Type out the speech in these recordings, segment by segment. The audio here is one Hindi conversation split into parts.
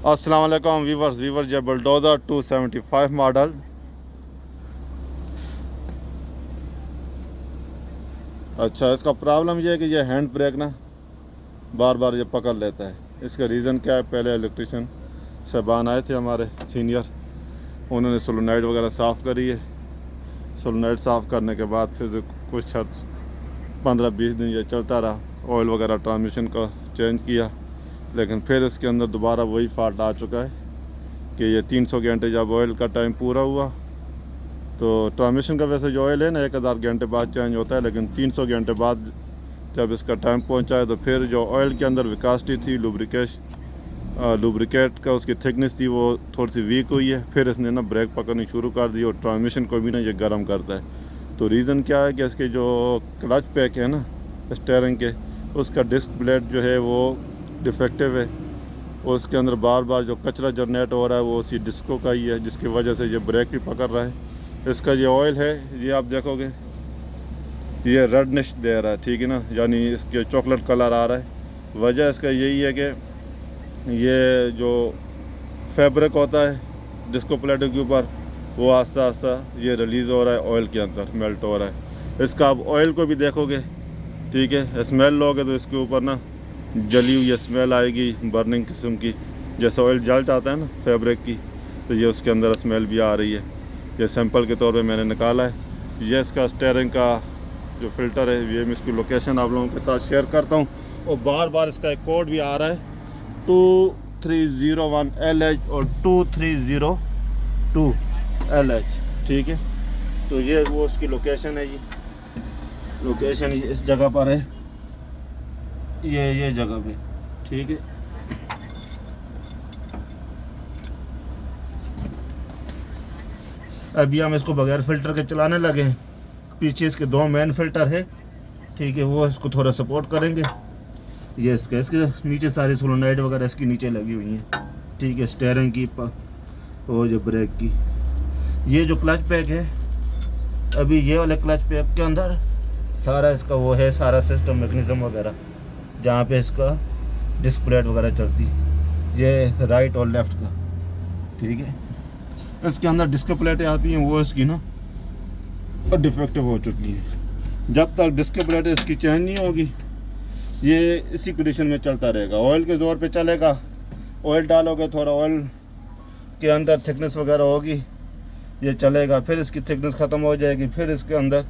अस्सलाम वालेकुम वीवर ये बुलडोज़र 275 मॉडल। अच्छा, इसका प्रॉब्लम ये है कि ये हैंड ब्रेक ना बार बार ये पकड़ लेता है। इसका रीज़न क्या है? पहले इलेक्ट्रिशियन साहबान आए थे हमारे सीनियर, उन्होंने सोलोनाइड वगैरह साफ़ करी है। सोलोनाइड साफ़ करने के बाद फिर कुछ 15-20 दिन ये चलता रहा। ऑयल वगैरह ट्रांसमिशन का चेंज किया, लेकिन फिर इसके अंदर दोबारा वही फॉल्ट आ चुका है कि ये 300 घंटे जब ऑयल का टाइम पूरा हुआ तो ट्रांसमिशन का वैसे जो ऑयल है ना 1000 घंटे बाद चेंज होता है, लेकिन 300 घंटे बाद जब इसका टाइम पहुंचा है तो फिर जो ऑयल के अंदर विकासिटी थी, लुब्रिकेट का उसकी थिकनेस थी, वो थोड़ी सी वीक हुई है। फिर इसने ना ब्रेक पकड़नी शुरू कर दी और ट्रांसमिशन को भी ना ये गर्म करता है। तो रीज़न क्या है कि इसके जो क्लच पैक है ना स्टीयरिंग के, उसका डिस्क प्लेट जो है वो डिफेक्टिव है। और उसके अंदर बार बार जो कचरा जनरेट हो रहा है वो उसी डिस्को का ही है, जिसकी वजह से ये ब्रेक भी पकड़ रहा है। इसका ये ऑयल है, ये आप देखोगे ये रेडनिश दे रहा है, ठीक है ना, यानी इसके चॉकलेट कलर आ रहा है। वजह इसका यही है कि ये जो फैब्रिक होता है डिस्को प्लेटों के ऊपर, वो आस्ता आस्ता ये रिलीज़ हो रहा है, ऑयल के अंदर मेल्ट हो रहा है। इसका आप ऑयल को भी देखोगे, ठीक है, स्मेल लोगे तो इसके ऊपर ना जली हुई स्मेल आएगी, बर्निंग किस्म की। जैसे ऑयल जल्ट आता है ना फैब्रिक की, तो ये उसके अंदर स्मेल भी आ रही है। ये सैंपल के तौर पे मैंने निकाला है। ये इसका स्टीयरिंग का जो फ़िल्टर है, ये मैं इसकी लोकेशन आप लोगों के साथ शेयर करता हूँ। और बार बार इसका एक कोड भी आ रहा है 2301 LH और 2302 LH, ठीक है। तो ये वो उसकी लोकेशन है, ये लोकेशन इस जगह पर है, ये जगह पे, ठीक है। अभी हम इसको बगैर फ़िल्टर के चलाने लगे हैं। पीछे इसके 2 मेन फ़िल्टर है, ठीक है, वो इसको थोड़ा सपोर्ट करेंगे। ये इसके नीचे सारी सोलोनाइड वगैरह इसकी नीचे लगी हुई हैं, ठीक है, स्टीयरिंग की और जो ब्रेक की। ये जो क्लच पैक है, अभी ये वाले क्लच पैक के अंदर सारा इसका वो है, सारा सिस्टम मैकेनिज़्म वगैरह, जहाँ पे इसका डिस्क प्लेट वगैरह चलती, ये राइट और लेफ़्ट का, ठीक है। इसके अंदर डिस्क प्लेटें आती हैं, वो इसकी ना डिफेक्टिव हो चुकी हैं। जब तक डिस्क प्लेट इसकी चेंज नहीं होगी, ये इसी कंडीशन में चलता रहेगा। ऑयल के ज़ोर पे चलेगा, ऑयल डालोगे, थोड़ा ऑयल के अंदर थिकनेस वगैरह होगी, ये चलेगा। फिर इसकी थिकनेस ख़त्म हो जाएगी, फिर इसके अंदर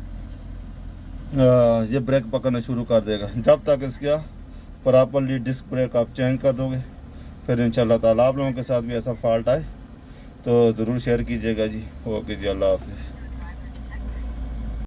ये ब्रेक पकड़ना शुरू कर देगा। जब तक इसका प्रॉपरली डिस्क ब्रेक आप चेंज कर दोगे, फिर इंशाल्लाह ताला आप लोगों के साथ भी ऐसा फॉल्ट आए तो ज़रूर शेयर कीजिएगा जी। ओके जी, अल्लाह हाफिज़।